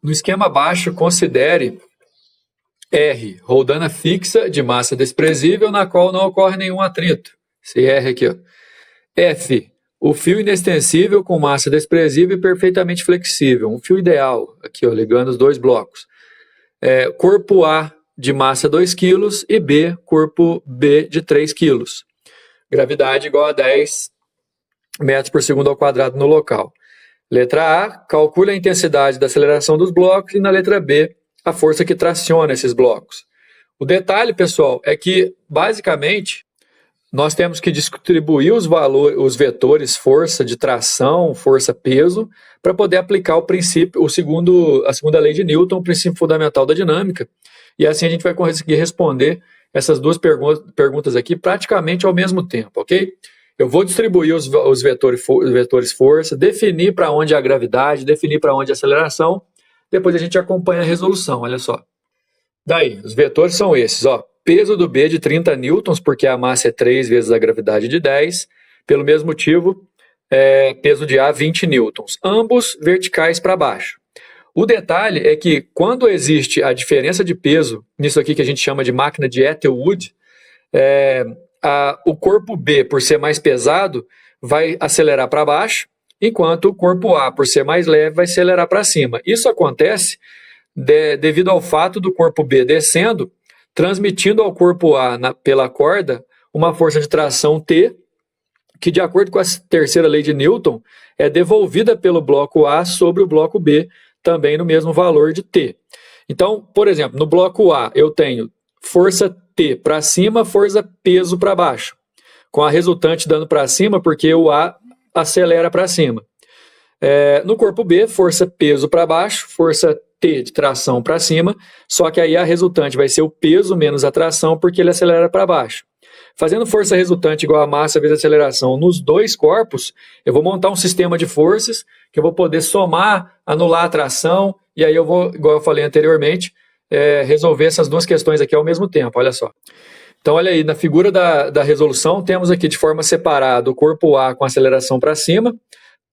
No esquema abaixo, considere R, roldana fixa de massa desprezível na qual não ocorre nenhum atrito. Esse R aqui, ó. F, o fio inextensível com massa desprezível e perfeitamente flexível. Um fio ideal, aqui, ó, ligando os dois blocos. Corpo A de massa 2 kg e B, corpo B de 3 kg. Gravidade igual a 10 metros por segundo ao quadrado no local. Letra A, calcule a intensidade da aceleração dos blocos e na letra B, a força que traciona esses blocos. O detalhe, pessoal, é que, basicamente, nós temos que distribuir os vetores força de tração, força peso, para poder aplicar o princípio, a segunda lei de Newton, o princípio fundamental da dinâmica, e assim a gente vai conseguir responder essas duas perguntas aqui praticamente ao mesmo tempo, ok? Eu vou distribuir os vetores força, definir para onde é a gravidade, definir para onde é a aceleração, depois a gente acompanha a resolução, olha só. Daí, os vetores são esses, ó. Peso do B de 30 newtons, porque a massa é 3 vezes a gravidade de 10. Pelo mesmo motivo, peso de A 20 newtons. Ambos verticais para baixo. O detalhe é que quando existe a diferença de peso, nisso aqui que a gente chama de máquina de Ethelwood, o corpo B, por ser mais pesado, vai acelerar para baixo, enquanto o corpo A, por ser mais leve, vai acelerar para cima. Isso acontece devido ao fato do corpo B descendo, transmitindo ao corpo A pela corda uma força de tração T, que de acordo com a terceira lei de Newton, é devolvida pelo bloco A sobre o bloco B, também no mesmo valor de T. Então, por exemplo, no bloco A eu tenho força T para cima, força peso para baixo, com a resultante dando para cima porque o A acelera para cima. No corpo B, força peso para baixo, força T de tração para cima, só que aí a resultante vai ser o peso menos a tração porque ele acelera para baixo. Fazendo força resultante igual a massa vezes a aceleração nos dois corpos, eu vou montar um sistema de forças que eu vou poder somar, anular a tração, e aí eu vou, igual eu falei anteriormente, resolver essas duas questões aqui ao mesmo tempo, olha só. Então, olha aí, na figura da resolução, temos aqui de forma separada o corpo A com aceleração para cima,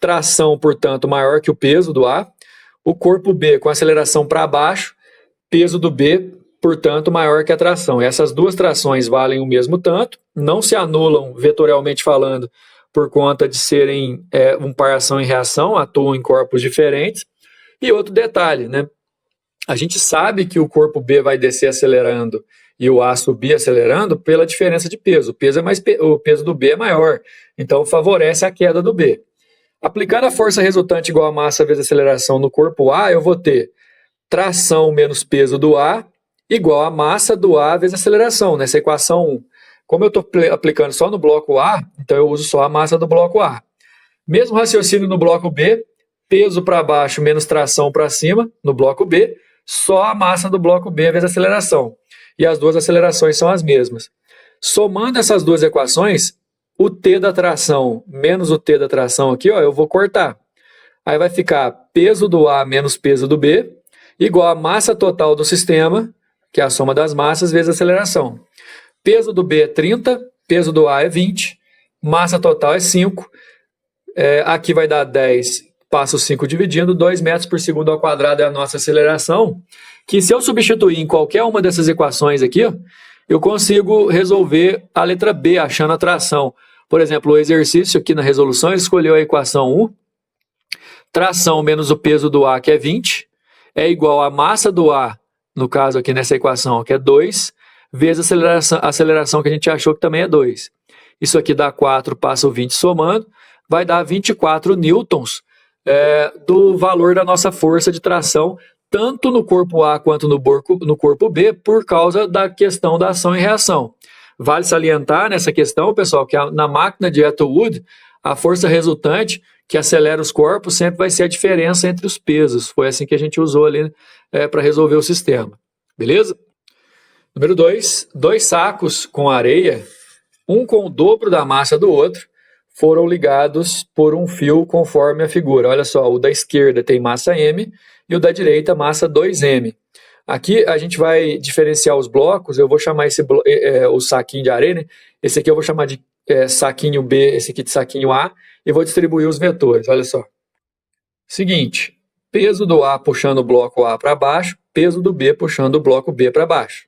tração, portanto, maior que o peso do A, o corpo B com aceleração para baixo, peso do B, portanto, maior que a tração. Essas duas trações valem o mesmo tanto, não se anulam vetorialmente falando por conta de serem um par ação e reação, atuam em corpos diferentes. E outro detalhe, né? A gente sabe que o corpo B vai descer acelerando e o A subir acelerando pela diferença de peso. O peso do B é maior, então favorece a queda do B. Aplicando a força resultante igual a massa vezes a aceleração no corpo A, eu vou ter tração menos peso do A igual a massa do A vezes a aceleração, nessa equação 1. Como eu estou aplicando só no bloco A, então eu uso só a massa do bloco A. Mesmo raciocínio no bloco B, peso para baixo menos tração para cima, no bloco B, só a massa do bloco B vezes a aceleração. E as duas acelerações são as mesmas. Somando essas duas equações, o T da tração menos o T da tração aqui, ó, eu vou cortar. Aí vai ficar peso do A menos peso do B, igual a massa total do sistema, que é a soma das massas, vezes a aceleração. Peso do B é 30, peso do A é 20, massa total é 5. Aqui vai dar 10, passa o 5 dividindo, 2 metros por segundo ao quadrado é a nossa aceleração, que se eu substituir em qualquer uma dessas equações aqui, ó, eu consigo resolver a letra B, achando a tração. Por exemplo, o exercício aqui na resolução, ele escolheu a equação 1, tração menos o peso do A, que é 20, é igual a massa do A, no caso aqui nessa equação, que é 2, vezes a aceleração que a gente achou que também é 2. Isso aqui dá 4, passa o 20 somando, vai dar 24 newtons do valor da nossa força de tração, tanto no corpo A quanto no corpo B, por causa da questão da ação e reação. Vale salientar nessa questão, pessoal, que na máquina de Ethelwood, a força resultante que acelera os corpos sempre vai ser a diferença entre os pesos. Foi assim que a gente usou ali para resolver o sistema. Beleza? Número 2, 2 sacos com areia, um com o dobro da massa do outro, foram ligados por um fio conforme a figura. Olha só, o da esquerda tem massa M e o da direita massa 2M. Aqui a gente vai diferenciar os blocos, eu vou chamar o saquinho de areia, né? Esse aqui eu vou chamar de saquinho B, esse aqui de saquinho A, e vou distribuir os vetores, olha só. Seguinte, peso do A puxando o bloco A para baixo, peso do B puxando o bloco B para baixo.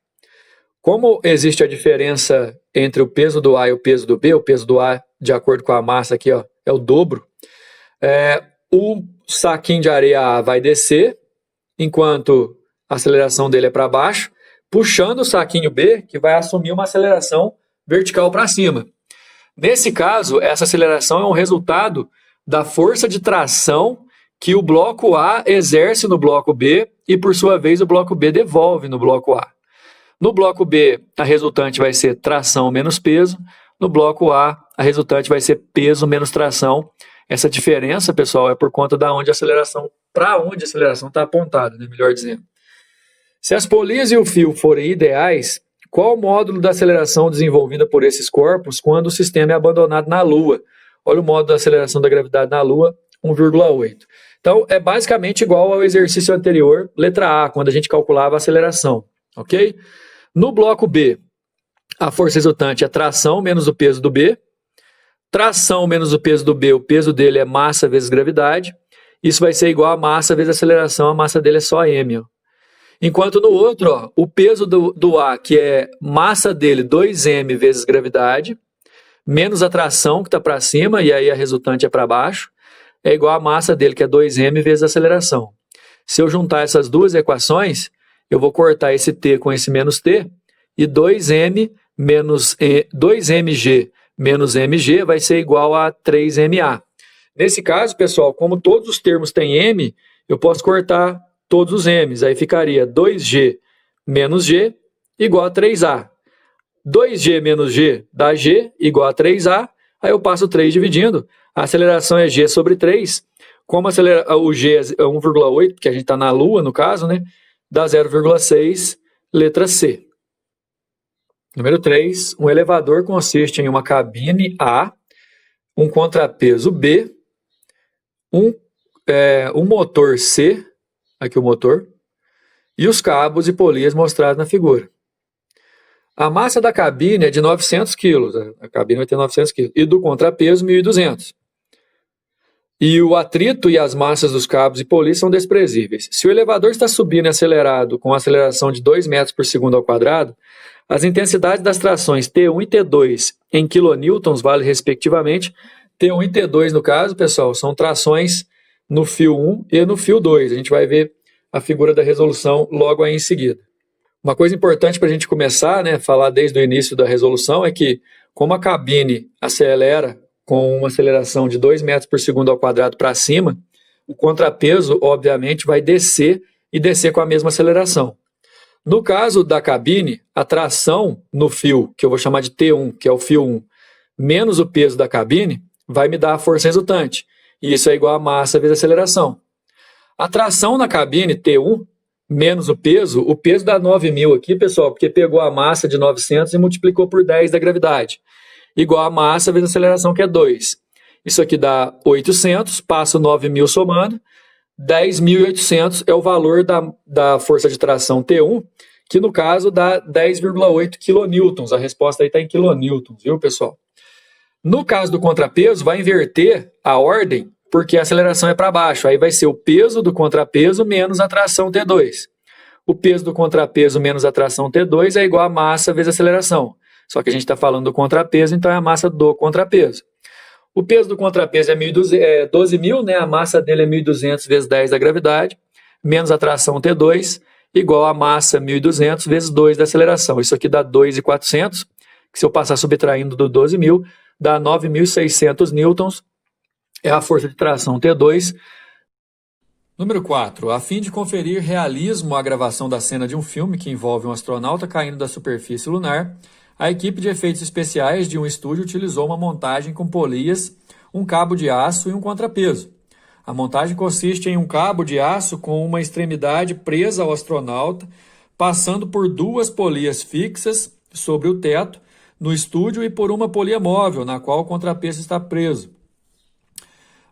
Como existe a diferença entre o peso do A e o peso do B, o peso do A, de acordo com a massa aqui, ó, é o dobro, o saquinho de areia A vai descer, enquanto a aceleração dele é para baixo, puxando o saquinho B, que vai assumir uma aceleração vertical para cima. Nesse caso, essa aceleração é um resultado da força de tração que o bloco A exerce no bloco B e, por sua vez, o bloco B devolve no bloco A. No bloco B, a resultante vai ser tração menos peso. No bloco A, a resultante vai ser peso menos tração. Essa diferença, pessoal, é por conta da onde a aceleração, para onde a aceleração está apontada, né? Melhor dizendo. Se as polias e o fio forem ideais, qual o módulo da aceleração desenvolvida por esses corpos quando o sistema é abandonado na Lua? Olha o módulo da aceleração da gravidade na Lua, 1,8. Então, é basicamente igual ao exercício anterior, letra A, quando a gente calculava a aceleração, ok? No bloco B, a força resultante é tração menos o peso do B. Tração menos o peso do B, o peso dele é massa vezes gravidade. Isso vai ser igual a massa vezes aceleração, a massa dele é só m. Ó. Enquanto no outro, ó, o peso do A, que é massa dele 2m vezes gravidade, menos a tração que está para cima, e aí a resultante é para baixo, é igual a massa dele, que é 2m vezes a aceleração. Se eu juntar essas duas equações, eu vou cortar esse t com esse menos t, e 2mg menos mg vai ser igual a 3ma. Nesse caso, pessoal, como todos os termos têm m, eu posso cortar todos os m's. Aí ficaria 2g menos g igual a 3a. 2g menos g dá g igual a 3a. Aí eu passo 3 dividindo. A aceleração é g sobre 3. Como o g é 1,8, porque a gente está na Lua, no caso, né? Dá 0,6, letra C. Número 3. Um elevador consiste em uma cabine A, um contrapeso B, um motor C, aqui o motor, e os cabos e polias mostrados na figura. A massa da cabine é de 900 kg, a cabine vai ter 900 kg, e do contrapeso 1.200. E o atrito e as massas dos cabos e polias são desprezíveis. Se o elevador está subindo e acelerado com aceleração de 2 metros por segundo ao quadrado, as intensidades das trações T1 e T2 em kilonewtons vale respectivamente. T1 e T2, no caso, pessoal, são trações no fio 1 e no fio 2. A gente vai ver a figura da resolução logo aí em seguida. Uma coisa importante para a gente começar, né, falar desde o início da resolução, é que como a cabine acelera com uma aceleração de 2 metros por segundo ao quadrado para cima, o contrapeso, obviamente, vai descer e descer com a mesma aceleração. No caso da cabine, a tração no fio, que eu vou chamar de T1, que é o fio 1, menos o peso da cabine, vai me dar a força resultante. E isso é igual a massa vezes a aceleração. A tração na cabine, T1, menos o peso dá 9.000 aqui, pessoal, porque pegou a massa de 900 e multiplicou por 10 da gravidade. Igual a massa vezes a aceleração, que é 2. Isso aqui dá 800, passo 9.000 somando, 10.800 é o valor da força de tração T1, que no caso dá 10,8 kN. A resposta aí está em kilonewtons, viu, pessoal? No caso do contrapeso, vai inverter a ordem, porque a aceleração é para baixo. Aí vai ser o peso do contrapeso menos a tração T2. O peso do contrapeso menos a tração T2 é igual a massa vezes a aceleração. Só que a gente está falando do contrapeso, então é a massa do contrapeso. O peso do contrapeso é 12.000, né? A massa dele é 1.200 vezes 10 da gravidade, menos a tração T2, igual a massa 1.200 vezes 2 da aceleração. Isso aqui dá 2.400, que se eu passar subtraindo do 12.000, dá 9.600 newtons, é a força de tração T2. Número 4. A fim de conferir realismo à gravação da cena de um filme que envolve um astronauta caindo da superfície lunar, a equipe de efeitos especiais de um estúdio utilizou uma montagem com polias, um cabo de aço e um contrapeso. A montagem consiste em um cabo de aço com uma extremidade presa ao astronauta, passando por 2 polias fixas sobre o teto no estúdio e por uma polia móvel, na qual o contrapeso está preso.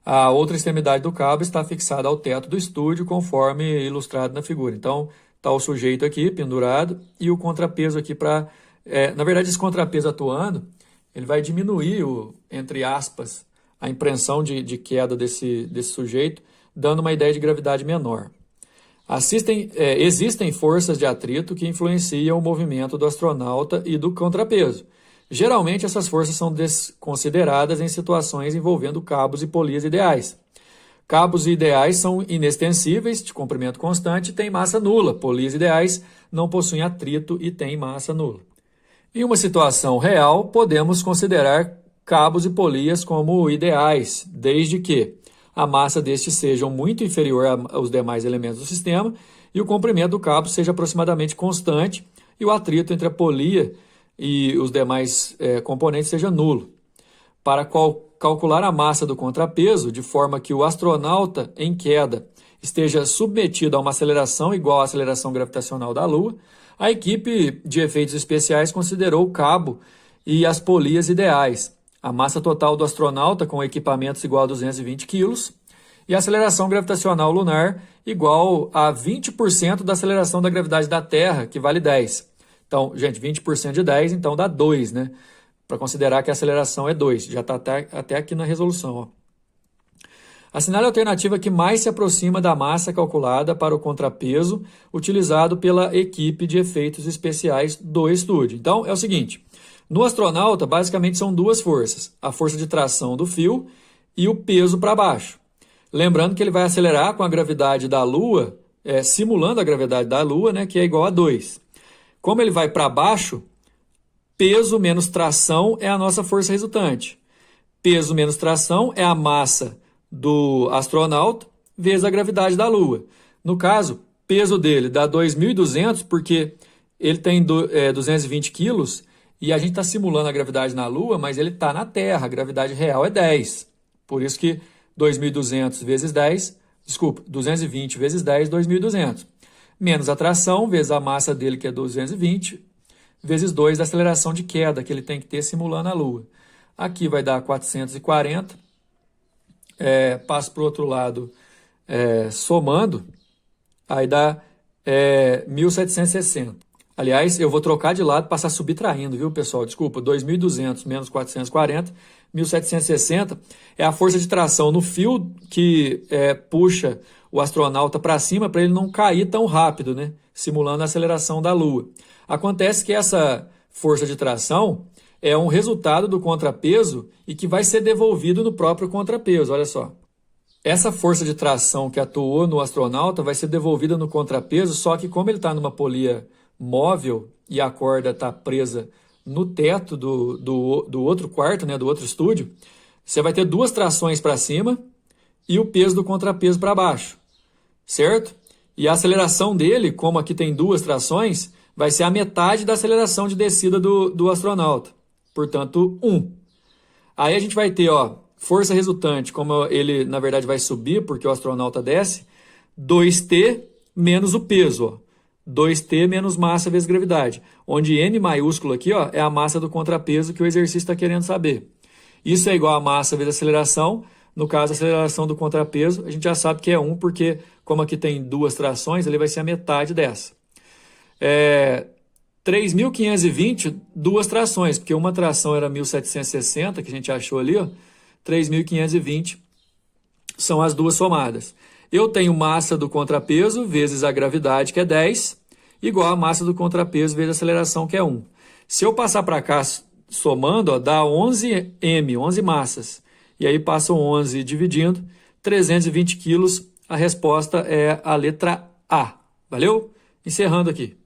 A outra extremidade do cabo está fixada ao teto do estúdio, conforme ilustrado na figura. Então, está o sujeito aqui, pendurado, e o contrapeso aqui para... na verdade, esse contrapeso atuando, ele vai diminuir, entre aspas, a impressão de queda desse sujeito, dando uma ideia de gravidade menor. Existem forças de atrito que influenciam o movimento do astronauta e do contrapeso. Geralmente, essas forças são desconsideradas em situações envolvendo cabos e polias ideais. Cabos ideais são inextensíveis, de comprimento constante, e têm massa nula. Polias ideais não possuem atrito e têm massa nula. Em uma situação real, podemos considerar cabos e polias como ideais, desde que a massa destes seja muito inferior aos demais elementos do sistema e o comprimento do cabo seja aproximadamente constante e o atrito entre a polia e os demais componentes seja nulo. Para calcular a massa do contrapeso, de forma que o astronauta em queda esteja submetido a uma aceleração igual à aceleração gravitacional da Lua, a equipe de efeitos especiais considerou o cabo e as polias ideais, a massa total do astronauta com equipamentos igual a 220 kg e a aceleração gravitacional lunar igual a 20% da aceleração da gravidade da Terra, que vale 10. Então, gente, 20% de 10, então dá 2, né? Para considerar que a aceleração é 2. Já está até aqui na resolução. Ó. Assinale a alternativa que mais se aproxima da massa calculada para o contrapeso utilizado pela equipe de efeitos especiais do estúdio. Então, é o seguinte. No astronauta, basicamente são duas forças. A força de tração do fio e o peso para baixo. Lembrando que ele vai acelerar com a gravidade da Lua, simulando a gravidade da Lua, né, que é igual a 2. Como ele vai para baixo, peso menos tração é a nossa força resultante. Peso menos tração é a massa do astronauta vezes a gravidade da Lua. No caso, peso dele dá 2.200 porque ele tem 220 quilos e a gente está simulando a gravidade na Lua, mas ele está na Terra, a gravidade real é 10. Por isso que 2.200 vezes 10, 220 vezes 10, 2.200. Menos a tração vezes a massa dele, que é 220, vezes 2 da aceleração de queda que ele tem que ter simulando a Lua. Aqui vai dar 440. Passo para o outro lado somando, aí dá 1.760. Aliás, eu vou trocar de lado e passar subtraindo, viu, pessoal? Desculpa, 2.200 menos 440, 1.760 é a força de tração no fio que puxa o astronauta para cima para ele não cair tão rápido, né? Simulando a aceleração da Lua. Acontece que essa força de tração é um resultado do contrapeso e que vai ser devolvido no próprio contrapeso, olha só. Essa força de tração que atuou no astronauta vai ser devolvida no contrapeso, só que como ele está numa polia móvel e a corda está presa no teto do outro quarto, né, do outro estúdio, você vai ter duas trações para cima e o peso do contrapeso para baixo, certo? E a aceleração dele, como aqui tem duas trações, vai ser a metade da aceleração de descida do astronauta. Portanto, 1. Aí a gente vai ter, força resultante, como ele, na verdade, vai subir, porque o astronauta desce, 2T menos o peso, 2T menos massa vezes gravidade. Onde N maiúsculo aqui, é a massa do contrapeso que o exercício está querendo saber. Isso é igual a massa vezes aceleração. No caso, a aceleração do contrapeso, a gente já sabe que é 1, porque como aqui tem duas trações, ele vai ser a metade dessa. 3.520, duas trações, porque uma tração era 1.760, que a gente achou ali, 3.520 são as duas somadas. Eu tenho massa do contrapeso vezes a gravidade, que é 10, igual a massa do contrapeso vezes a aceleração, que é 1. Se eu passar para cá somando, dá 11 M, 11 massas. E aí passam 11 dividindo, 320 quilos, a resposta é a letra A. Valeu? Encerrando aqui.